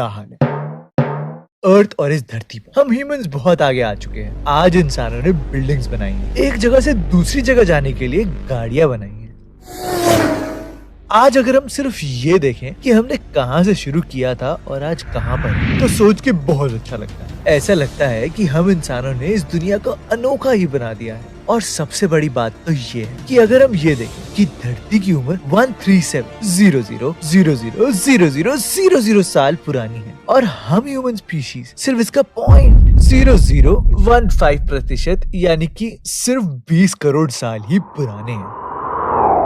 क्या हाल है। अर्थ और इस धरती पर हम ह्यूमंस बहुत आगे आ चुके हैं। आज इंसानों ने बिल्डिंग्स बनाई हैं, एक जगह से दूसरी जगह जाने के लिए गाड़ियां बनाई हैं। आज अगर हम सिर्फ ये देखें कि हमने कहां से शुरू किया था और आज कहां पर, तो सोच के बहुत अच्छा लगता है। ऐसा लगता है कि हम इंसानों ने इस दुनिया को अनोखा ही बना दिया है। और सबसे बड़ी बात तो ये है कि अगर हम ये देखें कि धरती की उम्र 137,000,000,000 साल पुरानी है और हम ह्यूमन स्पीशीज सिर्फ इसका 0.0015% यानी कि सिर्फ 20 करोड़ साल ही पुराने हैं।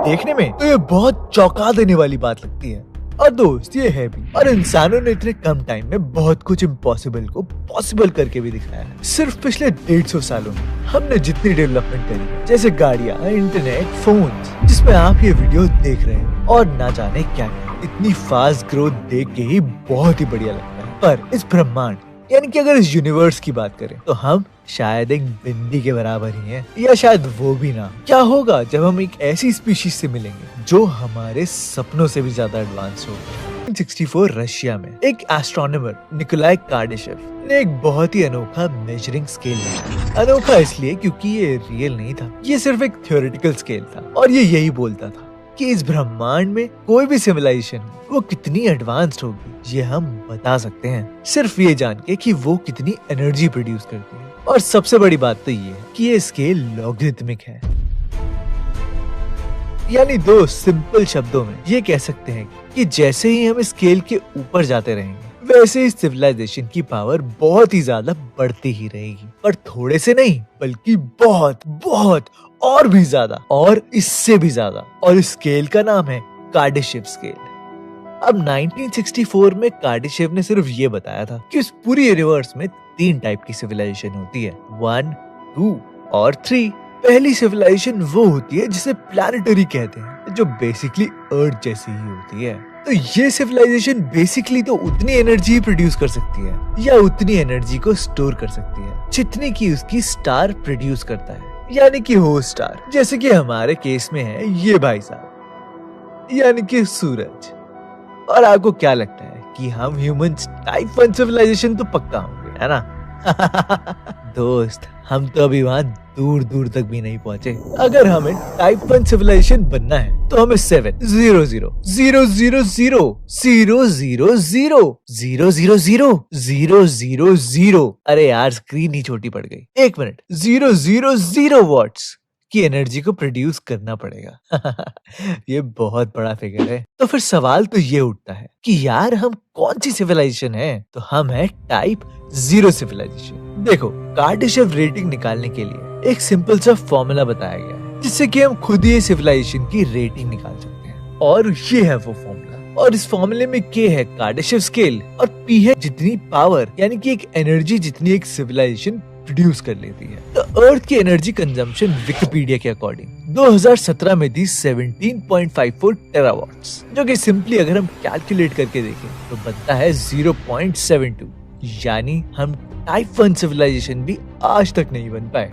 देखने में तो ये बहुत चौंका देने वाली बात लगती है, और दोस्त ये है भी। और इंसानों ने इतने कम टाइम में बहुत कुछ इम्पॉसिबल को पॉसिबल करके भी दिखाया है। सिर्फ पिछले 150 सालों में हमने जितनी डेवलपमेंट करी है, जैसे गाड़ियाँ, इंटरनेट, फोन, जिसमें आप ये वीडियो देख रहे हैं, और ना जाने क्या क्या, इतनी फास्ट ग्रोथ देख के ही बहुत ही बढ़िया लगता है। पर इस ब्रह्मांड यानी कि अगर इस यूनिवर्स की बात करें तो हम शायद एक बिंदी के बराबर ही हैं, या शायद वो भी ना। क्या होगा जब हम एक ऐसी स्पीशीज से मिलेंगे जो हमारे सपनों से भी ज्यादा एडवांस होगी। 1964 रशिया में एक एस्ट्रोनॉमर निकोलाई कार्डाशेव ने एक बहुत ही अनोखा मेजरिंग स्केल बनाया। अनोखा इसलिए क्योंकि ये रियल नहीं था, ये सिर्फ एक थ्योरेटिकल स्केल था, और ये यही बोलता था कि इस ब्रह्मांड में कोई भी सिविलाइजेशन वो कितनी एडवांस्ड होगी, ये हम बता सकते हैं सिर्फ ये जान के कि वो कितनी एनर्जी प्रोड्यूस करती है। और सबसे बड़ी बात तो ये है कि ये स्केल लॉगरिथमिक है, यानी दो सिंपल शब्दों में ये कह सकते हैं कि जैसे ही हम इस स्केल के ऊपर जाते रहेंगे, वैसे ही सिविलाइजेशन की पावर बहुत ही ज्यादा बढ़ती ही रहेगी। पर थोड़े से नहीं, बल्कि बहुत बहुत और भी ज्यादा, और इससे भी ज्यादा। और इस स्केल का नाम है कार्डाशेव स्केल। अब 1964 में कार्डाशेव ने सिर्फ ये बताया था कि इस पूरी यूनिवर्स में 3 टाइप की सिविलाइजेशन होती है, 1, 2 और 3। पहली सिविलाइजेशन वो होती है जिसे प्लैनेटरी कहते हैं, जो बेसिकली अर्थ जैसी ही होती है। तो ये सिविलाइजेशन बेसिकली तो उतनी एनर्जी प्रोड्यूस कर सकती है, या उतनी एनर्जी को स्टोर कर सकती है जितनी की उसकी स्टार प्रोड्यूस करता है, यानी कि होस्ट स्टार। जैसे कि हमारे केस में है ये भाई साहब, यानी कि सूरज। और आपको क्या लगता है कि हम ह्यूमंस टाइप 1 सिविलाइजेशन तो पक्का होंगे, है ना? दोस्त, हम तो अभी वहाँ दूर दूर तक भी नहीं पहुँचे। अगर हमें टाइप 1 सिविलाइजेशन बनना है तो हमें 7,000,000,000,000,000 अरे यार स्क्रीन ही छोटी पड़ गई, 1 मिनट, 0,000 वॉट्स की एनर्जी को प्रोड्यूस करना पड़ेगा। ये बहुत बड़ा फिगर है। तो फिर सवाल तो ये उठता है कि यार हम कौन सी सिविलाइजेशन है? तो हम है टाइप 0 सिविलाइजेशन। देखो, कार्डाशेव रेटिंग निकालने के लिए एक सिंपल सा फॉर्मूला बताया गया है, जिससे कि हम खुद ही सिविलाइजेशन की रेटिंग निकाल सकते हैं। और ये है वो फॉर्मूला। और इस फॉर्मूले में K है कार्डाशेव स्केल, और P है जितनी पावर यानी कि एक एनर्जी जितनी एक सिविलाइजेशन प्रोड्यूस कर लेती है। तो अर्थ की एनर्जी कंजम्पशन विकिपीडिया के अकॉर्डिंग 2017 में थी 17.54 टेरावाट्स, जो कि सिंपली अगर हम कैलकुलेट करके देखें तो बनता है 0.72, यानी हम टाइप 1 सिविलाइजेशन भी आज तक नहीं बन पाए।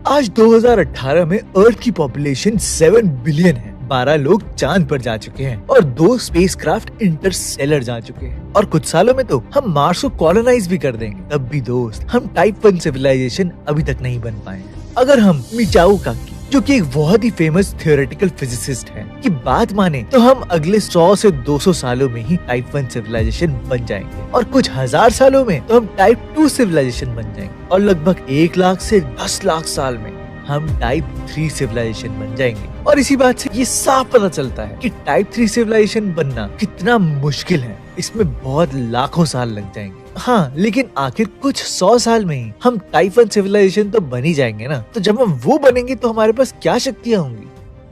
आज 2018 में अर्थ की पॉपुलेशन 7 बिलियन है, 12 लोग चांद पर जा चुके हैं और 2 स्पेसक्राफ्ट इंटरस्टेलर जा चुके हैं, और कुछ सालों में तो हम मार्स को कॉलोनाइज भी कर देंगे। तब भी दोस्त, हम टाइप 1 सिविलाइजेशन अभी तक नहीं बन पाए हैं। अगर हम मिचाओ काकी, जो कि एक बहुत ही फेमस थियोरेटिकल फिजिसिस्ट है, की बात माने तो हम अगले 100 से 200 सालों में ही टाइप 1 सिविलाइजेशन बन जाएंगे, और कुछ हजार सालों में तो हम टाइप 2 सिविलाइजेशन बन जाएंगे, और लगभग 1 लाख से 10 लाख साल में हम टाइप 3 सिविलाइजेशन बन जाएंगे। और इसी बात से ये साफ पता चलता है कि टाइप 3 सिविलाइजेशन बनना कितना मुश्किल है। इसमें बहुत लाखों साल लग जाएंगे। हाँ, लेकिन आखिर कुछ 100 साल में ही हम टाइप 1 सिविलाइजेशन तो बन ही जाएंगे ना। तो जब हम वो बनेंगे तो हमारे पास क्या शक्तियाँ होंगी?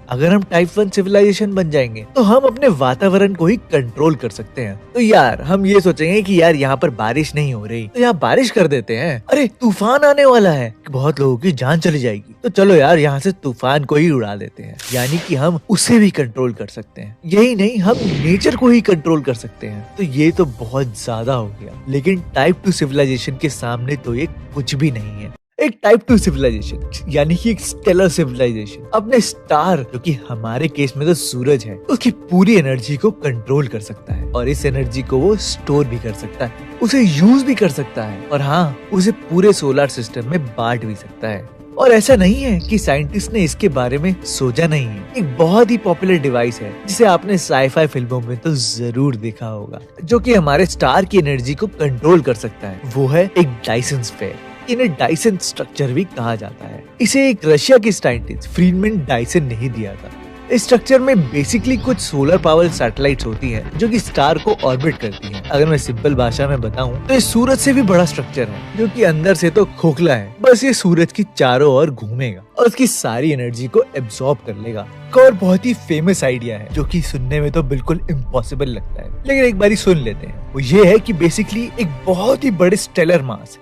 अगर हम टाइप 1 सिविलाइजेशन बन जाएंगे तो हम अपने वातावरण को ही कंट्रोल कर सकते हैं। तो यार हम ये सोचेंगे कि यार यहाँ पर बारिश नहीं हो रही तो यहाँ बारिश कर देते हैं। अरे तूफान आने वाला है, बहुत लोगों की जान चली जाएगी, तो चलो यार यहाँ से तूफान को ही उड़ा देते हैं। यानी कि हम उसे भी कंट्रोल कर सकते हैं। यही नहीं, हम नेचर को ही कंट्रोल कर सकते हैं। तो ये तो बहुत ज्यादा हो गया, लेकिन टाइप 2 सिविलाइजेशन के सामने तो ये कुछ भी नहीं है। एक टाइप 2 सिविलाइजेशन यानी कि एक स्टेलर सिविलाइजेशन अपने स्टार, जो कि हमारे केस में तो सूरज है, उसकी पूरी एनर्जी को कंट्रोल कर सकता है और इस एनर्जी को वो स्टोर भी कर सकता है, उसे यूज भी कर सकता है और हाँ, उसे पूरे सोलर सिस्टम में बांट भी सकता है। और ऐसा नहीं है कि साइंटिस्ट ने इसके बारे में सोचा नहीं है। एक बहुत ही पॉपुलर डिवाइस है जिसे आपने साईफाई फिल्मों में तो जरूर देखा होगा, जो कि हमारे स्टार की एनर्जी को कंट्रोल कर सकता है। वो है एक डायसन स्फीयर। इन्हें डायसन स्ट्रक्चर भी कहा जाता है। इसे एक रशिया के साइंटिस्ट फ्रीडमैन डायसन ने ही दिया था। इस स्ट्रक्चर में बेसिकली कुछ सोलर पावर सैटेलाइट्स होती है जो कि स्टार को ऑर्बिट करती है। अगर मैं सिंपल भाषा में बताऊं तो ये सूरज से भी बड़ा स्ट्रक्चर है, जो कि अंदर से तो खोखला है। बस ये सूरज की चारों ओर घूमेगा और उसकी सारी एनर्जी को एब्सॉर्ब कर लेगा। एक और बहुत ही फेमस आइडिया है जो कि सुनने में तो बिल्कुल इम्पॉसिबल लगता है, लेकिन एक बारी सुन लेते हैं। वो ये है कि बेसिकली एक बहुत ही बड़े स्टेलर मास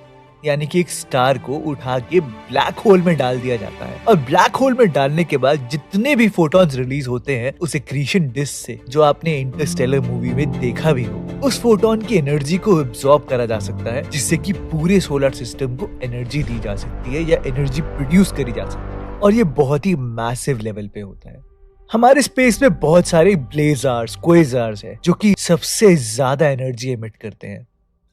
यानी कि एक स्टार को उठा के ब्लैक होल में डाल दिया जाता है और ब्लैक होल में डालने के बाद जितने भी फोटॉन्स रिलीज होते हैं उस एक्रीशन डिस्क से, जो आपने इंटरस्टेलर मूवी में देखा भी हो, उस फोटोन की एनर्जी को एब्सॉर्ब करा जा सकता है, जिससे कि पूरे सोलर सिस्टम को एनर्जी दी जा सकती है या एनर्जी प्रोड्यूस करी जा सकती है। और ये बहुत ही मैसिव लेवल पे होता है। हमारे स्पेस में बहुत सारे ब्लेजार्स, क्वेजार्स है जो कि सबसे ज्यादा एनर्जी एमिट करते हैं।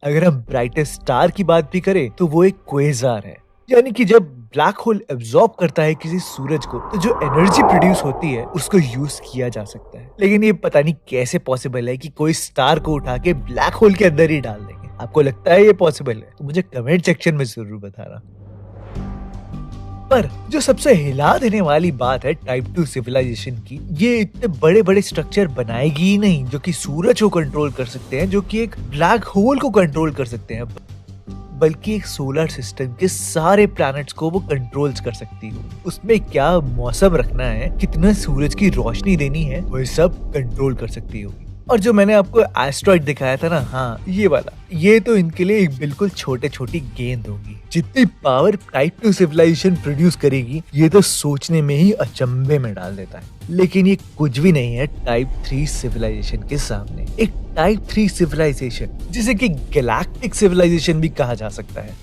अगर हम ब्राइटेस्ट स्टार की बात भी करें तो वो एक क्वेजार है, यानी कि जब ब्लैक होल एब्सॉर्ब करता है किसी सूरज को तो जो एनर्जी प्रोड्यूस होती है उसको यूज किया जा सकता है। लेकिन ये पता नहीं कैसे पॉसिबल है कि कोई स्टार को उठा के ब्लैक होल के अंदर ही डाल देंगे। आपको लगता है ये पॉसिबल है तो मुझे कमेंट सेक्शन में जरूर बताना। पर जो सबसे हिला देने वाली बात है टाइप 2 सिविलाइजेशन की, ये इतने बड़े बड़े स्ट्रक्चर बनाएगी ही नहीं जो कि सूरज को कंट्रोल कर सकते हैं, जो कि एक ब्लैक होल को कंट्रोल कर सकते हैं, बल्कि एक सोलर सिस्टम के सारे प्लैनेट्स को वो कंट्रोल कर सकती हो। उसमें क्या मौसम रखना है, कितना सूरज की रोशनी देनी है, वो सब कंट्रोल कर सकती होगी। और जो मैंने आपको एस्ट्रॉइड दिखाया था ना, हाँ ये वाला, ये तो इनके लिए एक बिल्कुल छोटे छोटी गेंद होगी। जितनी पावर टाइप 2 सिविलाइजेशन प्रोड्यूस करेगी ये तो सोचने में ही अचंभे में डाल देता है। लेकिन ये कुछ भी नहीं है टाइप 3 सिविलाइजेशन के सामने। एक टाइप 3 सिविलाइजेशन, जिसे कि गैलेक्टिक सिविलाइजेशन भी कहा जा सकता है,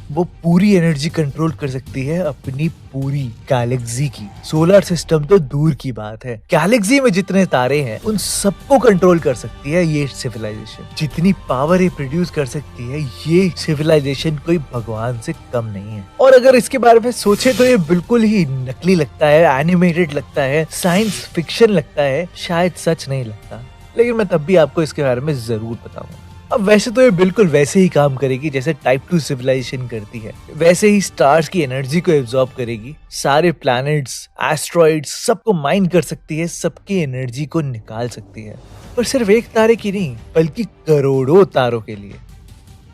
वो पूरी एनर्जी कंट्रोल कर सकती है अपनी पूरी गैलेक्सी की। सोलर सिस्टम तो दूर की बात है, गैलेक्सी में जितने तारे हैं उन सबको कंट्रोल कर सकती है ये सिविलाइजेशन। जितनी पावर ये प्रोड्यूस कर सकती है ये सिविलाइजेशन कोई भगवान से कम नहीं है। और अगर इसके बारे में सोचे तो ये बिल्कुल ही नकली लगता है, एनिमेटेड लगता है, साइंस फिक्शन लगता है, शायद सच नहीं लगता, लेकिन मैं तब भी आपको इसके बारे में जरूर बताऊंगा। अब वैसे तो ये बिल्कुल वैसे ही काम करेगी जैसे टाइप 2 सिविलाइजेशन करती है, वैसे ही स्टार्स की एनर्जी को एब्सॉर्ब करेगी, सारे प्लैनेट्स, एस्ट्रॉइड्स सबको माइन कर सकती है, सबकी एनर्जी को निकाल सकती है। पर सिर्फ एक तारे की नहीं बल्कि करोड़ों तारों के लिए।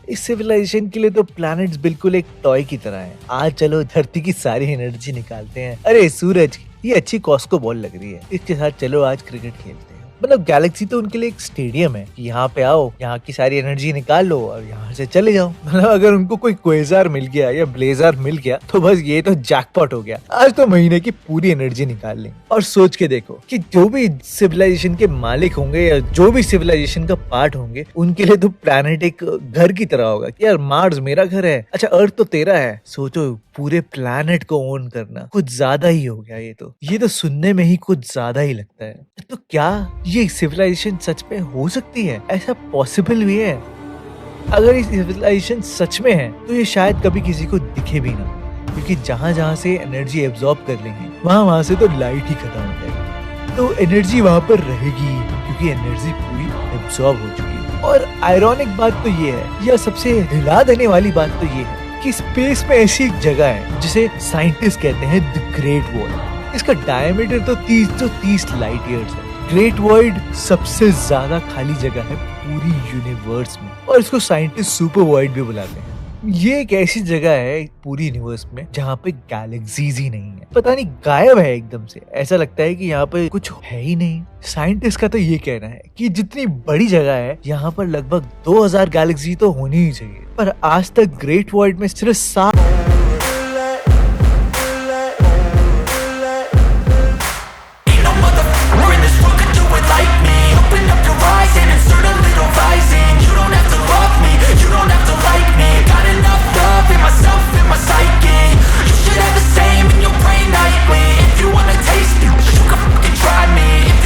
इस सिविलाइजेशन के लिए तो प्लैनेट्स बिल्कुल एक टॉय की तरह है। आज चलो धरती की सारी एनर्जी निकालते हैं, अरे सूरज ये अच्छी कॉस्को बॉल लग रही है, इसके साथ चलो आज क्रिकेट खेलते हैं। मतलब गैलेक्सी तो उनके लिए एक स्टेडियम है कि यहाँ पे आओ, यहाँ की सारी एनर्जी निकाल लो और यहाँ से चले जाओ। मतलब अगर उनको कोई क्वेजार मिल गया या ब्लेजर मिल गया तो बस ये तो जैकपॉट हो गया, आज तो महीने की पूरी एनर्जी निकाल लें। और सोच के देखो कि जो भी सिविलाइजेशन के मालिक होंगे या जो भी सिविलाइजेशन का पार्ट होंगे उनके लिए तो प्लैनेट एक घर की तरह होगा कि यार मार्स मेरा घर है, अच्छा अर्थ तो तेरा है। सोचो पूरे प्लैनेट को ओन करना कुछ ज्यादा ही हो गया। ये तो सुनने में ही कुछ ज्यादा ही लगता है। तो क्या ये सिविलाइजेशन सच में हो सकती है? ऐसा पॉसिबल भी है? अगर ये सिविलाइजेशन सच में है तो ये शायद कभी किसी को दिखे भी ना, क्योंकि जहाँ जहाँ से एनर्जी एब्सॉर्ब कर लेंगे वहाँ से तो लाइट ही खत्म हो जाएगी, तो एनर्जी वहाँ पर रहेगी क्योंकि एनर्जी पूरी एब्सॉर्ब हो चुकी है। और आयरॉनिक बात तो ये है, या सबसे हिला देने वाली बात तो ये है कि स्पेस में ऐसी एक जगह है जिसे साइंटिस्ट कहते हैं द ग्रेट वॉइड। इसका डायमीटर तो 330 लाइट ईयर्स है। ग्रेट वॉइड सबसे ज्यादा खाली जगह है पूरी यूनिवर्स में, और इसको साइंटिस्ट सुपर वॉइड भी बुलाते हैं। ये एक ऐसी जगह है पूरी यूनिवर्स में जहाँ पे गैलेक्सीज ही नहीं है, पता नहीं गायब है एकदम से, ऐसा लगता है कि यहाँ पे कुछ है ही नहीं। साइंटिस्ट का तो ये कहना है कि जितनी बड़ी जगह है यहाँ पर लगभग 2000 गैलेक्सी तो होनी ही चाहिए, पर आज तक ग्रेट वॉइड में सिर्फ 7